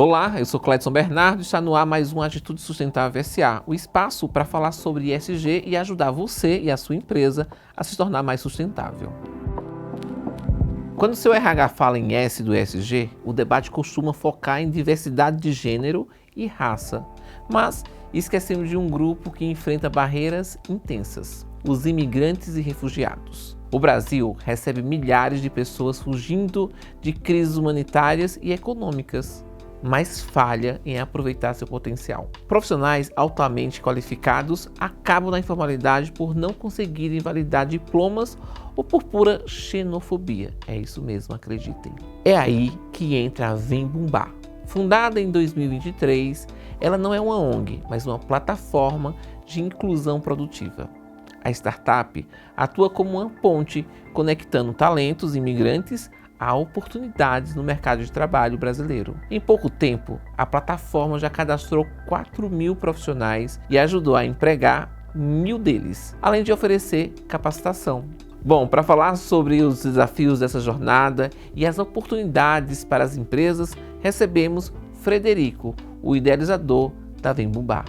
Olá, eu sou Cledson Bernardo e está no ar mais um Atitude Sustentável SA, o espaço para falar sobre ESG e ajudar você e a sua empresa a se tornar mais sustentável. Quando o seu RH fala em S do ESG, o debate costuma focar em diversidade de gênero e raça, mas esquecemos de um grupo que enfrenta barreiras intensas: os imigrantes e refugiados. O Brasil recebe milhares de pessoas fugindo de crises humanitárias e econômicas, mas falha em aproveitar seu potencial. Profissionais altamente qualificados acabam na informalidade por não conseguirem validar diplomas ou por pura xenofobia. É isso mesmo, acreditem. É aí que entra a Vem Bumbar. Fundada em 2023, ela não é uma ONG, mas uma plataforma de inclusão produtiva. A startup atua como uma ponte conectando talentos imigrantes a oportunidades no mercado de trabalho brasileiro. Em pouco tempo, a plataforma já cadastrou 4.000 profissionais e ajudou a empregar 1.000 deles, além de oferecer capacitação. Bom, para falar sobre os desafios dessa jornada e as oportunidades para as empresas, recebemos Frederico, o idealizador da Vem Bumbar.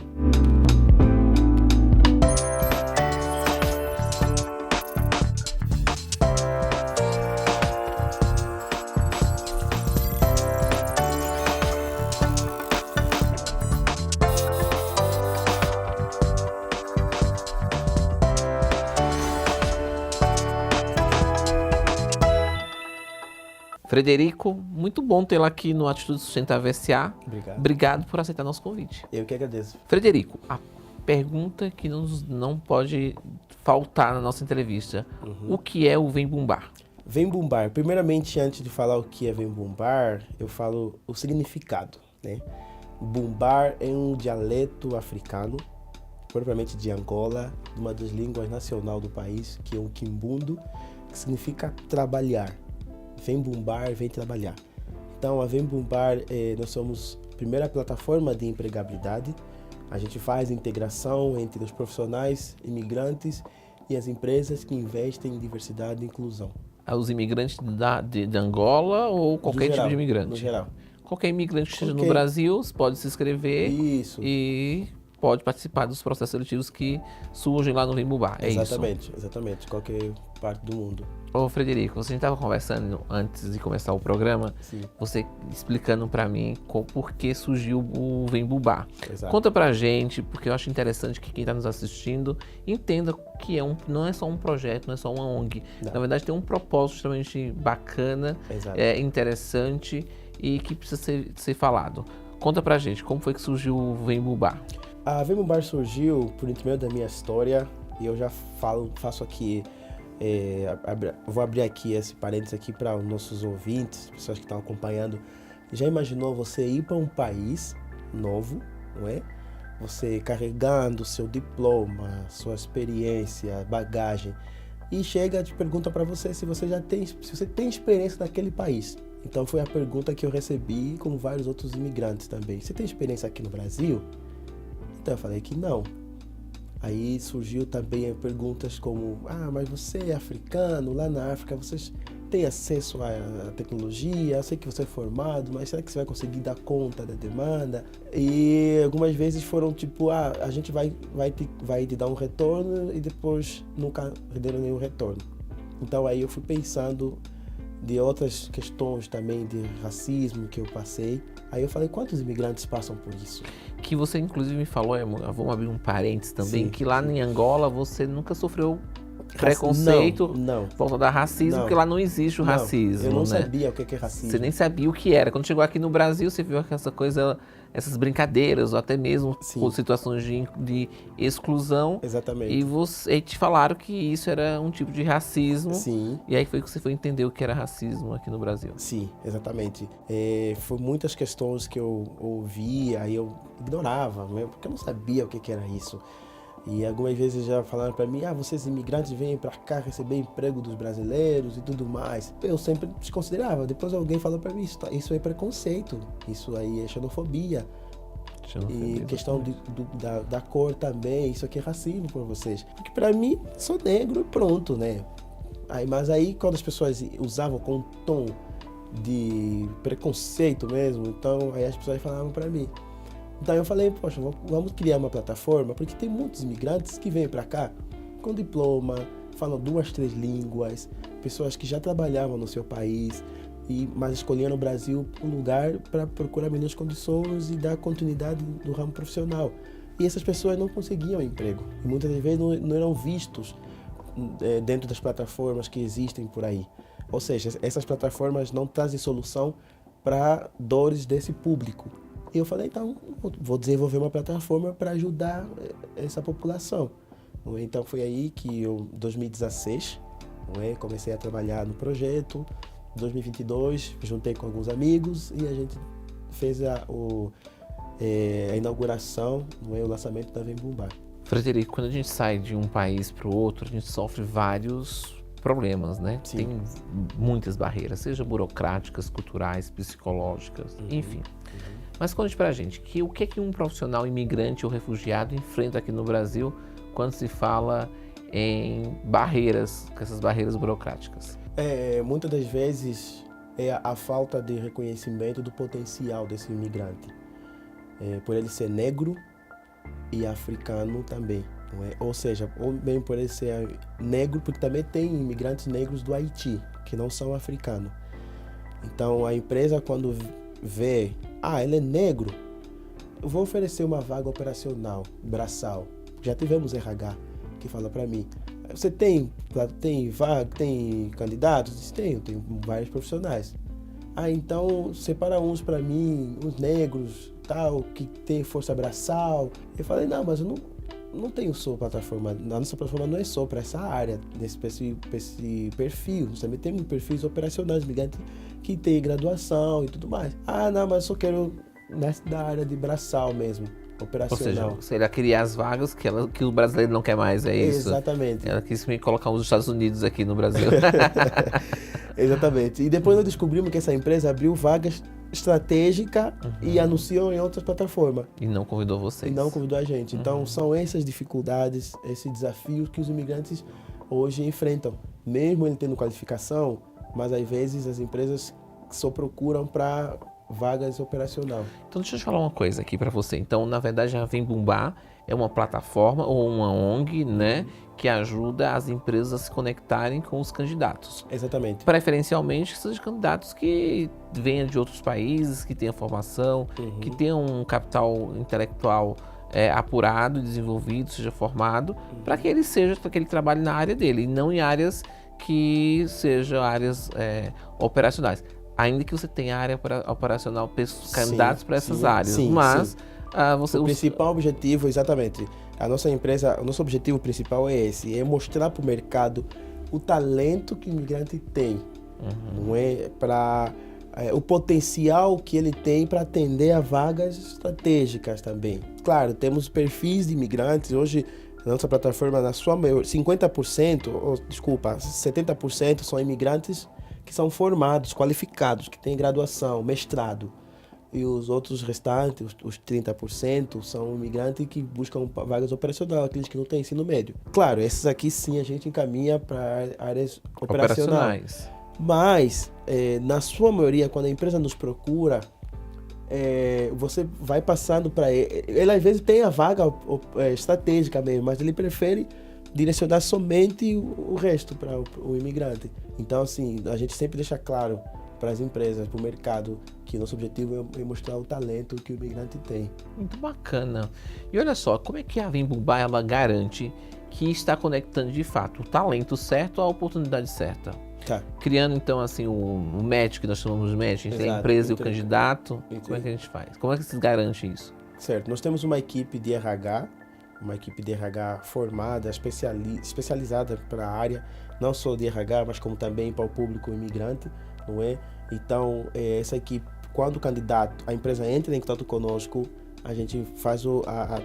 Frederico, muito bom tê-lo aqui no Atitude Sustentável SA. Obrigado por aceitar nosso convite. Eu que agradeço. Frederico, a pergunta que não pode faltar na nossa entrevista. O que é o Vem Bumbar? Vem Bumbar. Primeiramente, antes de falar o que é Vem Bumbar, eu falo o significado, né? Bumbar é um dialeto africano, propriamente de Angola, uma das línguas nacional do país, que é o Kimbundo, que significa trabalhar. Vem Bumbar, vem trabalhar. Então, a Vem Bumbar, nós somos a primeira plataforma de empregabilidade. A gente faz integração entre os profissionais, imigrantes e as empresas que investem em diversidade e inclusão. Os imigrantes de Angola ou qualquer tipo de imigrante? No geral. Qualquer imigrante que esteja no Brasil pode se inscrever. Isso. E pode participar dos processos seletivos que surgem lá no Vem Bumbar. É exatamente, isso? Exatamente. Qualquer parte do mundo. Ô Frederico, você estava conversando antes de começar o programa, Sim. Você explicando para mim por que surgiu o Vem Bumbar. Exato. Conta pra gente, porque eu acho interessante que quem está nos assistindo entenda que não é só um projeto, não é só uma ONG. Não. Na verdade tem um propósito extremamente bacana, interessante e que precisa ser falado. Conta pra gente, como foi que surgiu o Vem Bumbar? A Vem Bumbar surgiu por intermédio da minha história e eu já faço aqui. Vou abrir aqui esse parênteses aqui para os nossos ouvintes, pessoas que estão acompanhando. Já imaginou você ir para um país novo, não é? Você carregando seu diploma, sua experiência, bagagem, e chega e te pergunta para você se você tem experiência naquele país. Então foi a pergunta que eu recebi, como vários outros imigrantes também. Você tem experiência aqui no Brasil? Então eu falei que não. Aí surgiu também perguntas como: mas você é africano, lá na África vocês têm acesso à tecnologia, eu sei que você é formado, mas será que você vai conseguir dar conta da demanda? E algumas vezes foram tipo: a gente vai te dar um retorno, e depois nunca deram nenhum retorno. Então aí eu fui pensando de outras questões também de racismo que eu passei. Aí eu falei: quantos imigrantes passam por isso? Que você inclusive me falou, vamos abrir um parênteses também, Sim, que lá em Angola você nunca sofreu preconceito, não. Volta da racismo, porque lá não existe o racismo. Eu não né? sabia o que é racismo. Você nem sabia o que era. Quando chegou aqui no Brasil, você viu essa coisa, essas brincadeiras, ou até mesmo por situações de exclusão. Exatamente. E te falaram que isso era um tipo de racismo. Sim. E aí foi que você foi entender o que era racismo aqui no Brasil. Sim, exatamente. Foi muitas questões que eu ouvia, aí eu ignorava, porque eu não sabia o que era isso. E algumas vezes já falaram para mim: vocês imigrantes vêm para cá receber emprego dos brasileiros e tudo mais. Eu sempre desconsiderava. Depois alguém falou para mim: isso é preconceito, isso aí é xenofobia. E questão da cor também, isso aqui é racismo para vocês. Porque para mim, sou negro e pronto, né? Mas aí quando as pessoas usavam com um tom de preconceito mesmo. Então, aí as pessoas falavam para mim. Então eu falei, poxa, vamos criar uma plataforma, porque tem muitos imigrantes que vêm para cá com diploma, falam 2, 3 línguas, pessoas que já trabalhavam no seu país, mas escolheram o Brasil um lugar para procurar melhores condições e dar continuidade no ramo profissional. E essas pessoas não conseguiam emprego. E muitas vezes não eram vistos dentro das plataformas que existem por aí. Ou seja, essas plataformas não trazem solução para dores desse público. E eu falei, então, vou desenvolver uma plataforma para ajudar essa população. Então foi aí que eu, em 2016, comecei a trabalhar no projeto. Em 2022, juntei com alguns amigos e a gente fez a inauguração, o lançamento da Vem Bumbar. Frederico, quando a gente sai de um país para o outro, a gente sofre vários problemas, né? Sim. Tem muitas barreiras, seja burocráticas, culturais, psicológicas, enfim. Mas conte pra gente, o que é que um profissional imigrante ou refugiado enfrenta aqui no Brasil quando se fala em barreiras, com essas barreiras burocráticas? Muitas das vezes é a falta de reconhecimento do potencial desse imigrante. Por ele ser negro e africano também. Não é? Ou seja, ou bem por ele ser negro, porque também tem imigrantes negros do Haiti, que não são africanos. Então a empresa, quando vê, ele é negro, eu vou oferecer uma vaga operacional, braçal. Já tivemos RH que fala para mim, você tem vaga, tem candidatos? Eu disse, tenho vários profissionais. Então separa uns para mim, uns negros, tal, que tem força braçal. Eu falei, não, mas eu não tenho só plataforma, a nossa plataforma não é só para essa área, para esse perfil. Nós também temos perfis operacionais, migrantes que tem graduação e tudo mais. Não, mas eu só quero da área de braçal mesmo, operacional. Ou seja, você irá criar as vagas que o brasileiro não quer mais, é isso? Exatamente. Ela quis me colocar os Estados Unidos aqui no Brasil. Exatamente. E depois nós descobrimos que essa empresa abriu vagas estratégicas e anunciou em outras plataformas. E não convidou vocês. E não convidou a gente. Então são essas dificuldades, esses desafios que os imigrantes hoje enfrentam. Mesmo ele tendo qualificação, mas às vezes as empresas só procuram para vagas operacional. Então deixa eu te falar uma coisa aqui para você. Então, na verdade, a Vem Bumbar é uma plataforma ou uma ONG, né, que ajuda as empresas a se conectarem com os candidatos. Exatamente. Preferencialmente, que sejam candidatos que venham de outros países, que tenham formação, que tenham um capital intelectual apurado, desenvolvido, seja formado, para que ele trabalhe na área dele, e não em áreas que sejam áreas operacionais. Ainda que você tenha área operacional, candidatos para essas áreas. Mas o principal objetivo, exatamente, a nossa empresa, o nosso objetivo principal é esse, é mostrar para o mercado o talento que o imigrante tem, não é para o potencial que ele tem para atender a vagas estratégicas também. Claro, temos perfis de imigrantes, hoje na nossa plataforma, na sua maior, 70% são imigrantes que são formados, qualificados, que têm graduação, mestrado. E os outros restantes, os 30%, são imigrantes que buscam vagas operacionais, aqueles que não têm ensino médio. Claro, esses aqui sim a gente encaminha para áreas operacionais. Mas, na sua maioria, quando a empresa nos procura, você vai passando para ele. Ele às vezes tem a vaga estratégica mesmo, mas ele prefere direcionar somente o resto para o imigrante. Então, assim, a gente sempre deixa claro para as empresas, para o mercado, que nosso objetivo é mostrar o talento que o imigrante tem. Muito bacana. E olha só, como é que a Vem Bumbar ela garante que está conectando de fato o talento certo à oportunidade certa? Tá. Criando então assim o match, que nós chamamos de match entre a empresa e o candidato. Como é que a gente faz? Como é que se garante isso? Certo, nós temos uma equipe de RH formada, especializada para a área, não só de RH, mas como também para o público imigrante, não é? Então, essa equipe, quando o candidato, a empresa entra em contato conosco, a gente faz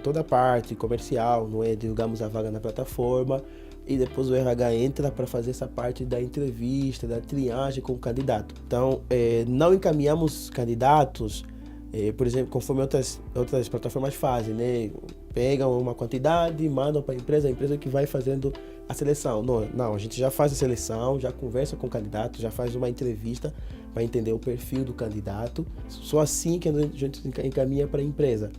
toda a parte comercial, não é? Divulgamos a vaga na plataforma e depois o RH entra para fazer essa parte da entrevista, da triagem com o candidato. Então, não encaminhamos candidatos Por exemplo, conforme outras plataformas fazem, né? Pegam uma quantidade, mandam para a empresa que vai fazendo a seleção. Não, a gente já faz a seleção, já conversa com o candidato, já faz uma entrevista para entender o perfil do candidato. Só assim que a gente encaminha para a empresa.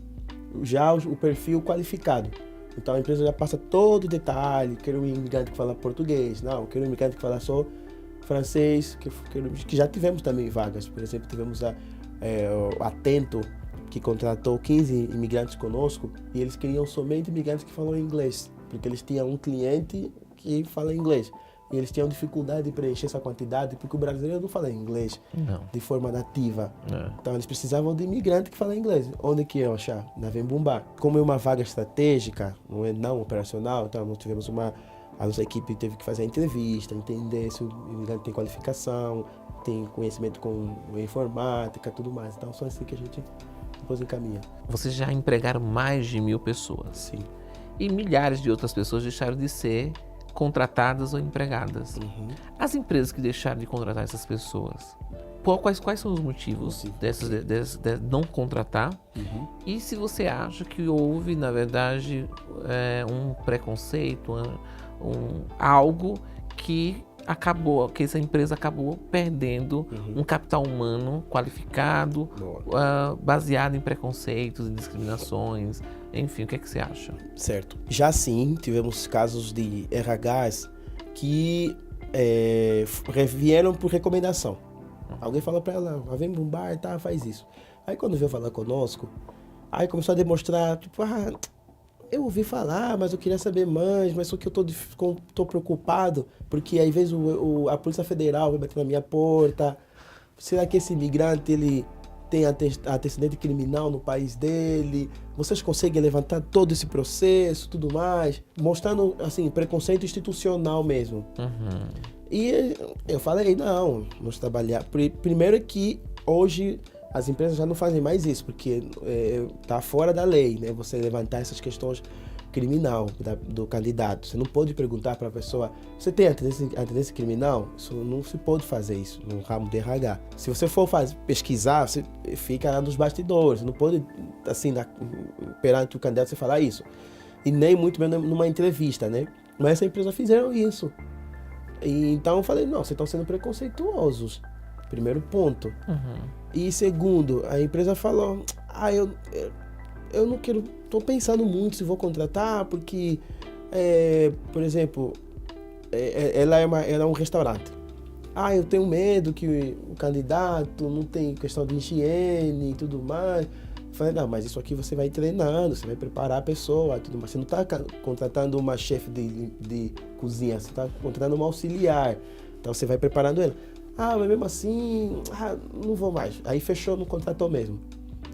Já o perfil qualificado. Então a empresa já passa todo o detalhe, quero um imigrante que fala português, não, quero um imigrante que fala só francês, que já tivemos também vagas. Por exemplo, tivemos o Atento, que contratou 15 imigrantes conosco, e eles queriam somente imigrantes que falam inglês, porque eles tinham um cliente que fala inglês. E eles tinham dificuldade de preencher essa quantidade, porque o brasileiro não fala inglês de forma nativa. Então eles precisavam de imigrante que fala inglês. Onde que eu achar? Na Vembumbar. Como é uma vaga estratégica, não operacional, então nós tivemos a nossa equipe teve que fazer a entrevista, entender se o imigrante tem qualificação, tem conhecimento com informática, tudo mais. Então só assim que a gente depois encaminha. Vocês já empregaram mais de 1.000 pessoas. Sim. E milhares de outras pessoas deixaram de ser contratadas ou empregadas. As empresas que deixaram de contratar essas pessoas, quais são os motivos de não contratar? E se você acha que houve, na verdade, um preconceito, algo que essa empresa acabou perdendo um capital humano qualificado, baseado em preconceitos e discriminações, enfim, o que é que você acha? Certo. Já sim, tivemos casos de RHs que vieram por recomendação. Alguém falou para ela, vem para um bar, tá, faz isso. Aí quando veio falar conosco, aí começou a demonstrar, tipo, eu ouvi falar, mas eu queria saber mais, mas só que eu tô preocupado, porque às vezes a Polícia Federal vai bater na minha porta. Será que esse imigrante, ele tem antecedente criminal no país dele? Vocês conseguem levantar todo esse processo, tudo mais? Mostrando, assim, preconceito institucional mesmo. E eu falei, não, vamos trabalhar. Primeiro que hoje as empresas já não fazem mais isso, porque está fora da lei, né? Você levantar essas questões criminal do candidato. Você não pode perguntar para a pessoa, você tem antecedência criminal? Isso não se pode fazer isso no ramo de RH. Se você for pesquisar, você fica lá nos bastidores. Você não pode, assim, perante o candidato, você falar isso. E nem muito menos numa entrevista, né? Mas essa empresa fizeram isso. E então eu falei, não, vocês estão sendo preconceituosos. Primeiro ponto. E segundo, a empresa falou, eu não quero, estou pensando muito se vou contratar, porque, por exemplo, ela é um restaurante. Eu tenho medo que o candidato não tem questão de higiene e tudo mais. Eu falei, não, mas isso aqui você vai treinando, você vai preparar a pessoa, tudo mais. Você não está contratando uma chefe de cozinha, você está contratando uma auxiliar. Então você vai preparando ela. Mas mesmo assim, não vou mais. Aí fechou, não contratou mesmo.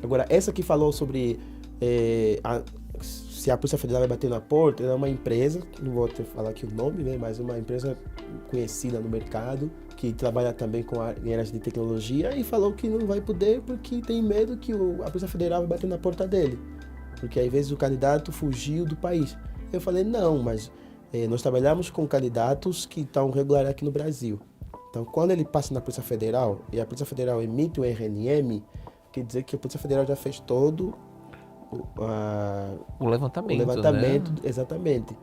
Agora, essa que falou sobre se a Polícia Federal vai bater na porta, é uma empresa, não vou falar aqui o nome, né, mas uma empresa conhecida no mercado, que trabalha também com áreas de tecnologia, e falou que não vai poder porque tem medo que a Polícia Federal vai bater na porta dele. Porque às vezes o candidato fugiu do país. Eu falei, não, mas nós trabalhamos com candidatos que estão regulares aqui no Brasil. Então, quando ele passa na Polícia Federal e a Polícia Federal emite o RNM, quer dizer que a Polícia Federal já fez todo o levantamento, né? Exatamente.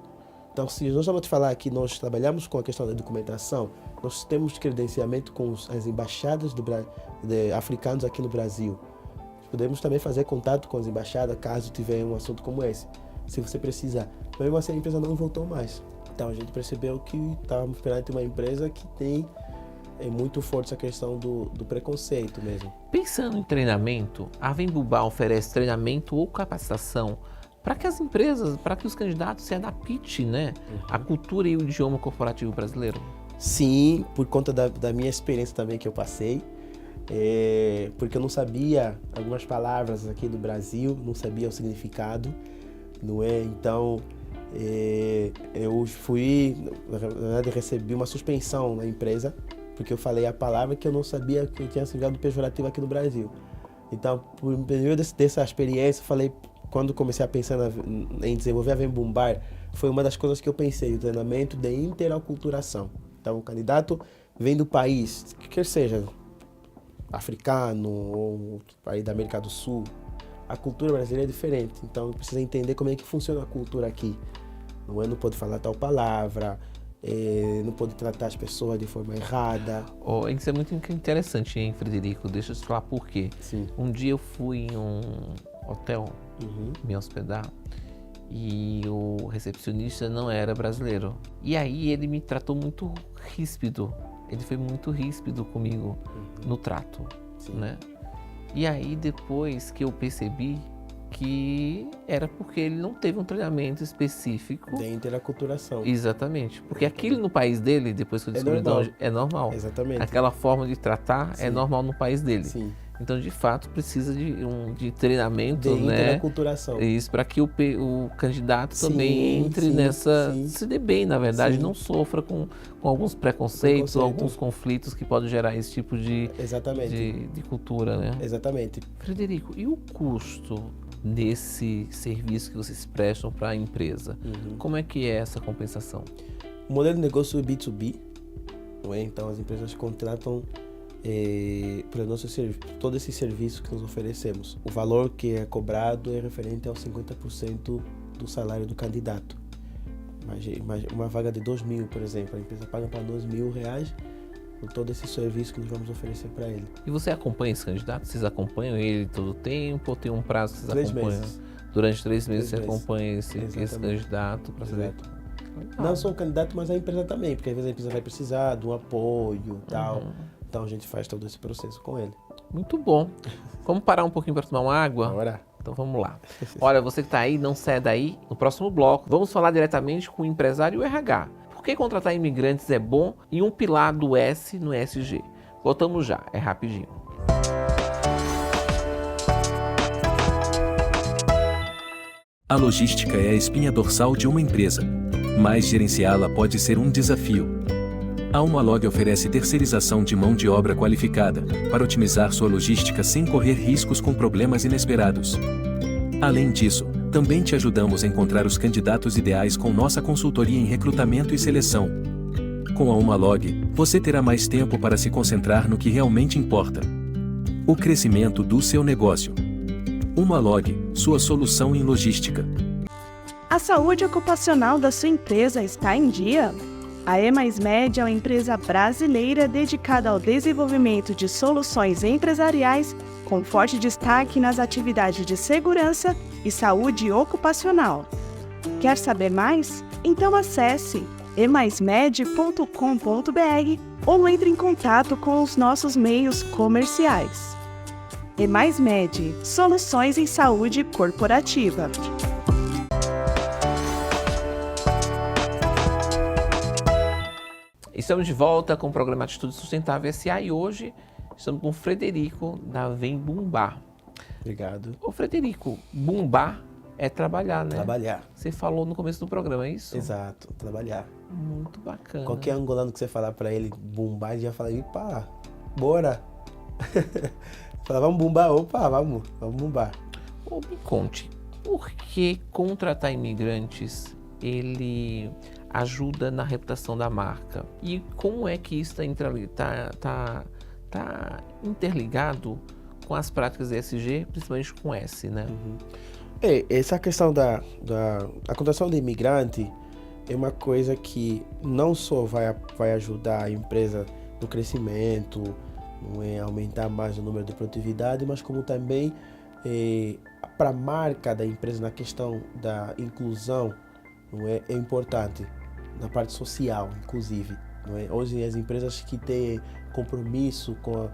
Então, se nós vamos falar que nós trabalhamos com a questão da documentação, nós temos credenciamento com as embaixadas de africanos aqui no Brasil. Podemos também fazer contato com as embaixadas caso tiver um assunto como esse, se você precisar. Mas mesmo assim a empresa não voltou mais. Então a gente percebeu que estávamos perante uma empresa que tem muito forte essa questão do preconceito mesmo. Pensando em treinamento, a Vembumbar oferece treinamento ou capacitação para que as empresas, para que os candidatos se adaptem, né, à cultura e o idioma corporativo brasileiro? Sim, por conta da minha experiência também que eu passei, porque eu não sabia algumas palavras aqui do Brasil, não sabia o significado, não é? Então, eu na verdade, recebi uma suspensão na empresa, porque eu falei a palavra que eu não sabia que tinha significado pejorativo aqui no Brasil. Então, por meio dessa experiência, falei, quando comecei a pensar em desenvolver a Vembumbar, foi uma das coisas que eu pensei, o treinamento de interaculturação. Então, o candidato vem do país, quer seja africano ou aí da América do Sul, a cultura brasileira é diferente. Então precisa entender como é que funciona a cultura aqui. Não pode falar tal palavra, não pode tratar as pessoas de forma errada. Isso é muito interessante, hein, Frederico? Deixa eu te falar por quê. Sim. Um dia eu fui em um hotel me hospedar e o recepcionista não era brasileiro. E aí ele me tratou muito ríspido. Ele foi muito ríspido comigo no trato, né? E aí depois que eu percebi que era porque ele não teve um treinamento específico. Dentro da aculturação. Exatamente. Porque aquilo no país dele, depois que eu descobri é normal. Exatamente. Aquela forma de tratar é normal no país dele. Sim. Então, de fato, precisa de treinamento, dentro né? da aculturação. Isso, para que o candidato também entre nessa... Se dê bem, na verdade, não sofra com alguns preconceitos ou alguns conflitos que podem gerar esse tipo de cultura, né? Exatamente. Frederico, e o custo desse serviço que vocês prestam para a empresa? Como é que é essa compensação? O modelo de negócio é B2B, não é? Então as empresas contratam para todo esse serviço que nós oferecemos. O valor que é cobrado é referente aos 50% do salário do candidato. Mas uma vaga de 2 mil, por exemplo, a empresa paga para 2 mil reais por todo esse serviço que nós vamos oferecer para ele. E você acompanha esse candidato? Vocês acompanham ele todo o tempo ou tem um prazo que vocês 3 acompanham? meses. Durante 3 meses você acompanha esse candidato para saber? Não só o candidato, mas a empresa também, porque às vezes a empresa vai precisar de um apoio e tal. Então a gente faz todo esse processo com ele. Muito bom. Vamos parar um pouquinho para tomar uma água? Bora. Então vamos lá. Olha, você que está aí, não sai daí. No próximo bloco, vamos falar diretamente com o empresário RH. Por que contratar imigrantes é bom e um pilar do S no SG? Voltamos já, é rapidinho. A logística é a espinha dorsal de uma empresa, mas gerenciá-la pode ser um desafio. A Humalog oferece terceirização de mão de obra qualificada para otimizar sua logística sem correr riscos com problemas inesperados. Além disso, também te ajudamos a encontrar os candidatos ideais com nossa consultoria em recrutamento e seleção. Com a Humalog, você terá mais tempo para se concentrar no que realmente importa: o crescimento do seu negócio. Humalog, sua solução em logística. A saúde ocupacional da sua empresa está em dia? A E+Med é uma empresa brasileira dedicada ao desenvolvimento de soluções empresariais com forte destaque nas atividades de segurança e saúde ocupacional. Quer saber mais? Então acesse emaismed.com.br ou entre em contato com os nossos meios comerciais. E+Med, soluções em saúde corporativa. Estamos de volta com o programa Atitude Sustentável SA e hoje estamos com o Frederico da Vem Bumbar. Obrigado. Ô Frederico, bumbar é trabalhar, né? Trabalhar. Você falou no começo do programa, é isso? Exato, trabalhar. Muito bacana. Qualquer angolano que você falar para ele bumbar, ele já fala, pá, bora. Fala, vamos bumbar, opa, vamos bumbar. Me conte, por que contratar imigrantes, ele ajuda na reputação da marca? E como é que isso está interligado com as práticas ESG, principalmente com S, né? Essa questão da contratação de imigrante é uma coisa que não só vai ajudar a empresa no crescimento, não é aumentar mais o número de produtividade, mas como também para a marca da empresa na questão da inclusão, não é importante na parte social, inclusive, não é? Hoje as empresas que têm compromisso com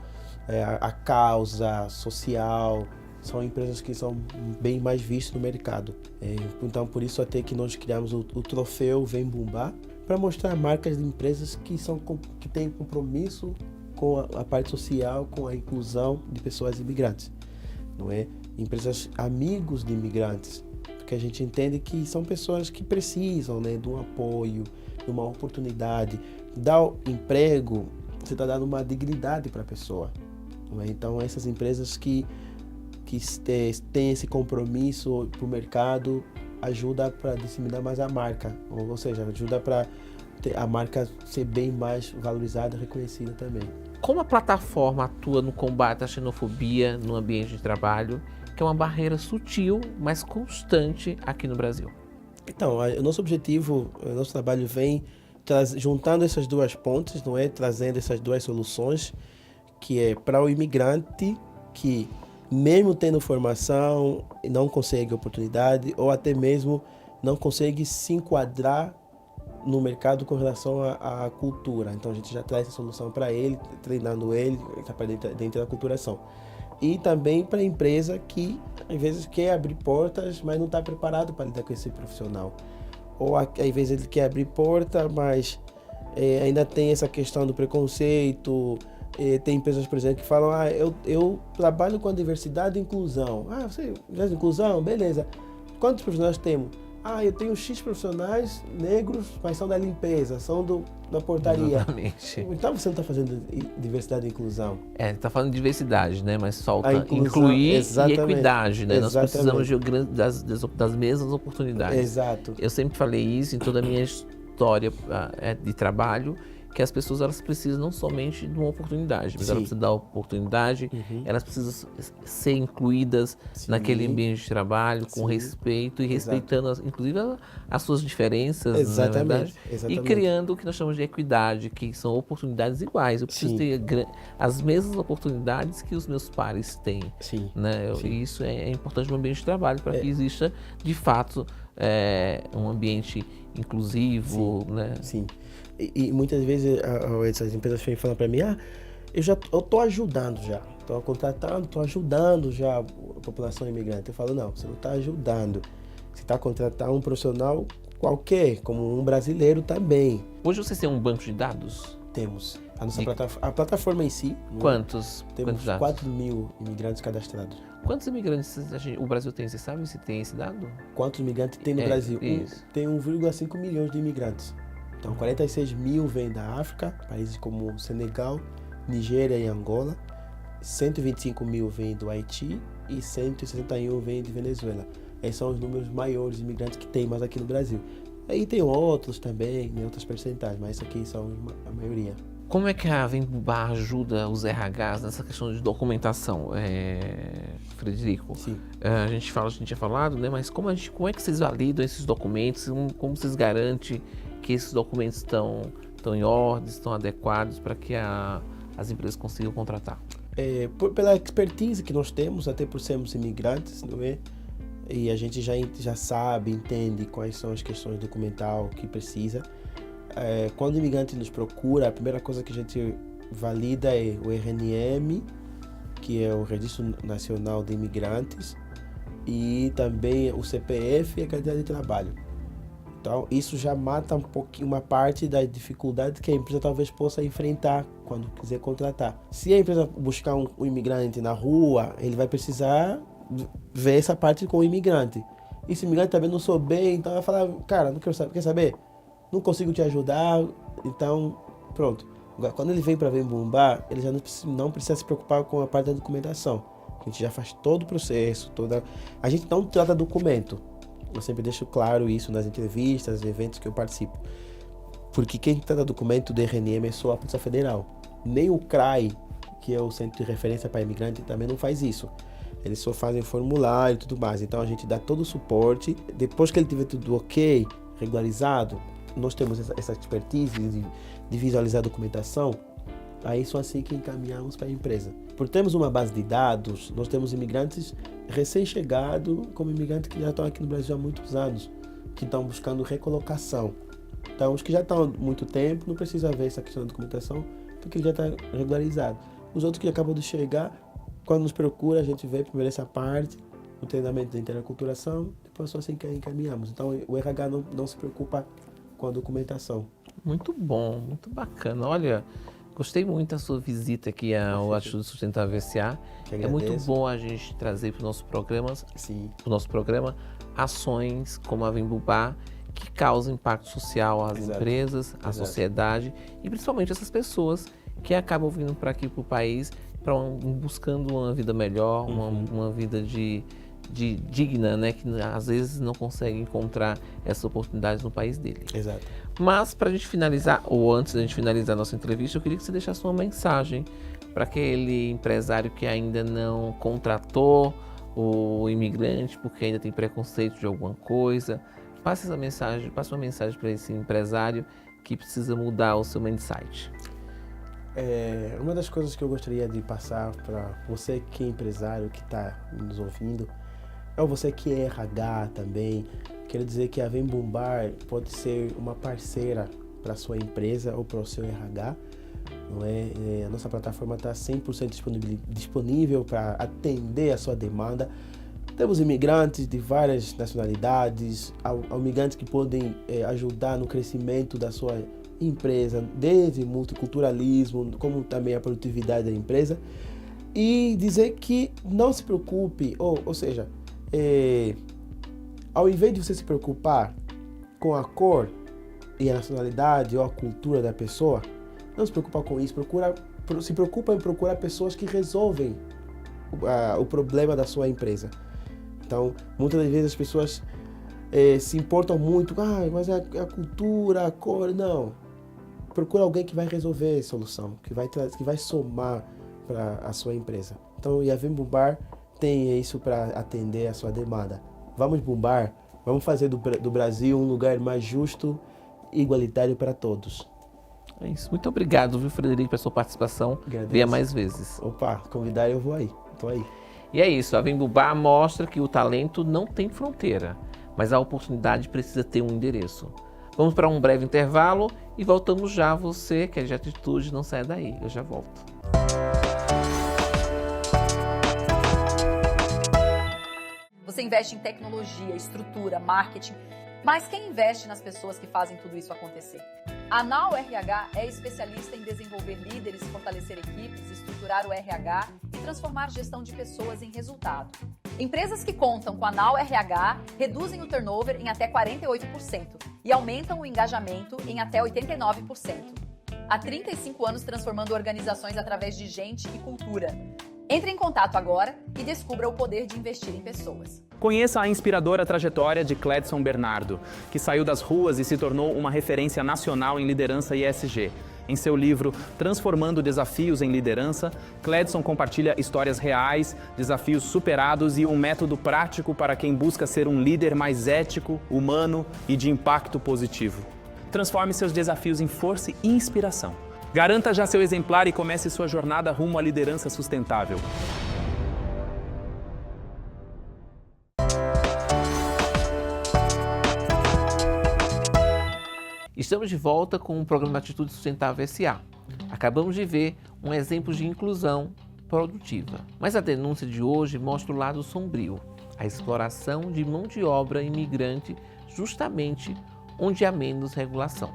a causa social são empresas que são bem mais vistas no mercado. Então por isso até que nós criamos o troféu Vem Bumbar para mostrar marcas de empresas que têm compromisso com a parte social, com a inclusão de pessoas imigrantes, não é? Empresas amigos de imigrantes, porque a gente entende que são pessoas que precisam, né, de um apoio, de uma oportunidade. Dar emprego, você está dando uma dignidade para a pessoa, não é? Então essas empresas que têm esse compromisso para o mercado ajuda para disseminar mais a marca, ou seja, ajuda para a marca ser bem mais valorizada e reconhecida também. Como a plataforma atua no combate à xenofobia no ambiente de trabalho, que é uma barreira sutil, mas constante aqui no Brasil? Então, o nosso objetivo, o nosso trabalho vem juntando essas duas pontes, não é? Trazendo essas duas soluções, que é para o imigrante que, mesmo tendo formação, não consegue oportunidade ou até mesmo não consegue se enquadrar no mercado com relação à cultura. Então a gente já traz a solução para ele, treinando ele dentro da aculturação. E também para a empresa que às vezes quer abrir portas, mas não está preparado para lidar com esse profissional. Ou às vezes ele quer abrir porta, mas ainda tem essa questão do preconceito. Tem empresas, por exemplo, que falam: eu trabalho com a diversidade e inclusão. Você faz inclusão? Beleza. Quantos profissionais temos? Eu tenho X profissionais negros, mas são da limpeza, são da portaria. Exatamente. Então você não está fazendo diversidade e inclusão. Está falando de diversidade, né? Mas falta inclusão, incluir exatamente. E equidade, né? Exatamente. Nós precisamos das mesmas oportunidades. Exato. Eu sempre falei isso em toda a minha história de trabalho, que as pessoas elas precisam não somente de uma oportunidade, mas Sim. elas precisam da oportunidade, elas precisam ser incluídas naquele ambiente de trabalho, com respeito e respeitando, inclusive, as suas diferenças, Exatamente. na verdade, Exatamente. e criando o que nós chamamos de equidade, que são oportunidades iguais. Eu preciso ter as mesmas oportunidades que os meus pares têm. Sim. Né? Sim. E isso é importante no ambiente de trabalho, para que exista, de fato, um ambiente inclusivo. Né? Sim. E muitas vezes essas empresas falam para mim: eu tô ajudando já, estou contratando, estou ajudando já a população imigrante. Eu falo: não, você não está ajudando, você está contratando um profissional qualquer, como um brasileiro também. Hoje vocês têm um banco de dados? Temos. A plataforma em si. Quantos? Temos dados? 4 mil imigrantes cadastrados. Quantos imigrantes o Brasil tem? Você sabe se tem esse dado? Quantos imigrantes tem no Brasil? Tem 1,5 milhões de imigrantes. Então, 46 mil vêm da África, países como Senegal, Nigéria e Angola. 125 mil vêm do Haiti e 161 vêm de Venezuela. Esses são os números maiores de imigrantes que tem mais aqui no Brasil. Aí tem outros também, em outras percentagens, mas aqui são a maioria. Como é que a Vembubá ajuda os RHs nessa questão de documentação, Frederico? Sim. A gente tinha falado, né? Mas como é que vocês validam esses documentos? Como vocês garantem que esses documentos estão em ordem, estão adequados para que as empresas consigam contratar? Pela expertise que nós temos, até por sermos imigrantes, não é? E a gente já sabe, entende quais são as questões documental que precisa. Quando o imigrante nos procura, a primeira coisa que a gente valida é o RNM, que é o Registro Nacional de Imigrantes, e também o CPF e a carteira de trabalho. Então, isso já mata uma parte da dificuldade que a empresa talvez possa enfrentar quando quiser contratar. Se a empresa buscar um imigrante na rua, ele vai precisar ver essa parte com o imigrante. E se o imigrante também não souber, então vai falar: cara, não quero saber, quer saber? Não consigo te ajudar, então pronto. Agora, quando ele vem para Vembubá, ele já não precisa se preocupar com a parte da documentação. A gente já faz todo o processo, a gente não trata documento. Eu sempre deixo claro isso nas entrevistas, eventos que eu participo. Porque quem trata documento do RNM é só a Polícia Federal. Nem o CRAI, que é o Centro de Referência para Imigrante, também não faz isso. Eles só fazem formulário e tudo mais. Então a gente dá todo o suporte. Depois que ele tiver tudo ok, regularizado, nós temos essa expertise de visualizar a documentação. Aí só assim que encaminhamos para a empresa. Por termos uma base de dados, nós temos imigrantes recém-chegados, como imigrantes que já estão aqui no Brasil há muitos anos, que estão buscando recolocação. Então, os que já estão há muito tempo, não precisa ver essa questão da documentação, porque já está regularizado. Os outros que acabam de chegar, quando nos procura, a gente vê primeiro essa parte, o treinamento da interaculturação, depois só assim que encaminhamos. Então, o RH não se preocupa com a documentação. Muito bom, muito bacana. Olha, gostei muito da sua visita aqui ao Atitude Sustentável SA. É muito bom a gente trazer para o nosso programa ações como a Vembubá, que causam impacto social às empresas, à sociedade e principalmente essas pessoas que acabam vindo para aqui, para o país, buscando uma vida melhor, uma vida de digna, né? Que às vezes não consegue encontrar essas oportunidades no país dele. Exato. Mas para a gente finalizar, ou antes da gente finalizar a nossa entrevista, eu queria que você deixasse uma mensagem para aquele empresário que ainda não contratou o imigrante porque ainda tem preconceito de alguma coisa. Passe uma mensagem para esse empresário que precisa mudar o seu mindset. Uma das coisas que eu gostaria de passar para você que é empresário, que está nos ouvindo, é você que é RH também. Quero dizer que a Vem Bombar pode ser uma parceira para a sua empresa ou para o seu RH. Não é? A nossa plataforma está 100% disponível para atender a sua demanda. Temos imigrantes de várias nacionalidades, imigrantes que podem ajudar no crescimento da sua empresa, desde multiculturalismo, como também a produtividade da empresa. E dizer que não se preocupe, ou seja, ao invés de você se preocupar com a cor e a nacionalidade ou a cultura da pessoa, não se preocupa com isso, se preocupa em procurar pessoas que resolvem o problema da sua empresa. Então, muitas das vezes as pessoas se importam muito, mas a cultura, a cor, não. Procura alguém que vai resolver a solução, que vai somar para a sua empresa. Então, a Vem Bombar tem isso para atender a sua demanda. Vamos bombar, vamos fazer do Brasil um lugar mais justo e igualitário para todos. É isso. Muito obrigado, viu, Frederico, pela sua participação. Agradeço. Venha mais vezes. Opa, convidar eu vou aí. Tô aí. E é isso, a Vem Bombar mostra que o talento não tem fronteira, mas a oportunidade precisa ter um endereço. Vamos para um breve intervalo e voltamos já. Você que é de atitude, não saia daí, eu já volto. Você investe em tecnologia, estrutura, marketing, mas quem investe nas pessoas que fazem tudo isso acontecer? A Now RH é especialista em desenvolver líderes, fortalecer equipes, estruturar o RH e transformar a gestão de pessoas em resultado. Empresas que contam com a Now RH reduzem o turnover em até 48% e aumentam o engajamento em até 89%. Há 35 anos transformando organizações através de gente e cultura. Entre em contato agora e descubra o poder de investir em pessoas. Conheça a inspiradora trajetória de Cledson Bernardo, que saiu das ruas e se tornou uma referência nacional em liderança ESG. Em seu livro Transformando Desafios em Liderança, Cledson compartilha histórias reais, desafios superados e um método prático para quem busca ser um líder mais ético, humano e de impacto positivo. Transforme seus desafios em força e inspiração. Garanta já seu exemplar e comece sua jornada rumo à liderança sustentável. Estamos de volta com o programa Atitude Sustentável SA. Acabamos de ver um exemplo de inclusão produtiva. Mas a denúncia de hoje mostra o lado sombrio, a exploração de mão de obra imigrante justamente onde há menos regulação.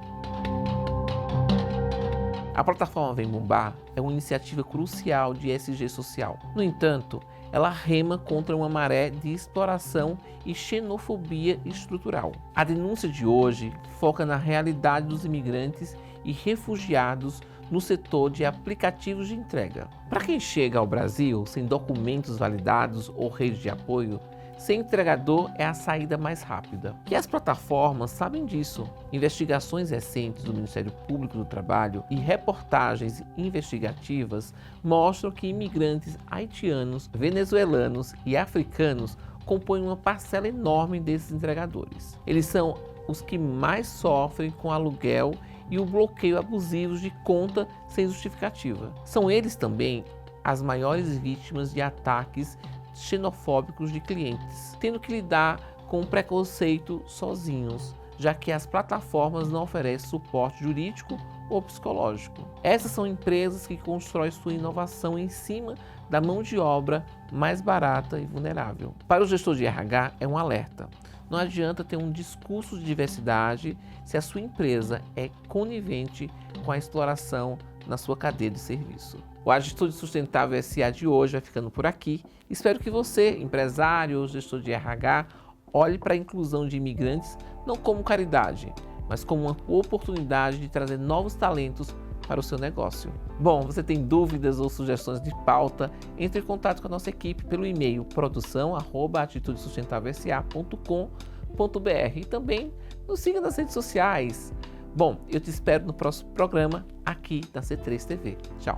A plataforma Vem Bombar é uma iniciativa crucial de ESG social. No entanto, ela rema contra uma maré de exploração e xenofobia estrutural. A denúncia de hoje foca na realidade dos imigrantes e refugiados no setor de aplicativos de entrega. Para quem chega ao Brasil sem documentos validados ou rede de apoio, ser entregador é a saída mais rápida. E as plataformas sabem disso. Investigações recentes do Ministério Público do Trabalho e reportagens investigativas mostram que imigrantes haitianos, venezuelanos e africanos compõem uma parcela enorme desses entregadores. Eles são os que mais sofrem com aluguel e o bloqueio abusivo de conta sem justificativa. São eles também as maiores vítimas de ataques xenofóbicos de clientes, tendo que lidar com preconceito sozinhos, já que as plataformas não oferecem suporte jurídico ou psicológico. Essas são empresas que constroem sua inovação em cima da mão de obra mais barata e vulnerável. Para o gestor de RH é um alerta. Não adianta ter um discurso de diversidade se a sua empresa é conivente com a exploração na sua cadeia de serviço. O Atitude Sustentável SA de hoje vai ficando por aqui. Espero que você, empresário ou gestor de RH, olhe para a inclusão de imigrantes não como caridade, mas como uma oportunidade de trazer novos talentos para o seu negócio. Bom, você tem dúvidas ou sugestões de pauta? Entre em contato com a nossa equipe pelo e-mail produção@atitudesustentavelsa.com.br e também nos siga nas redes sociais. Bom, eu te espero no próximo programa aqui da C3 TV. Tchau!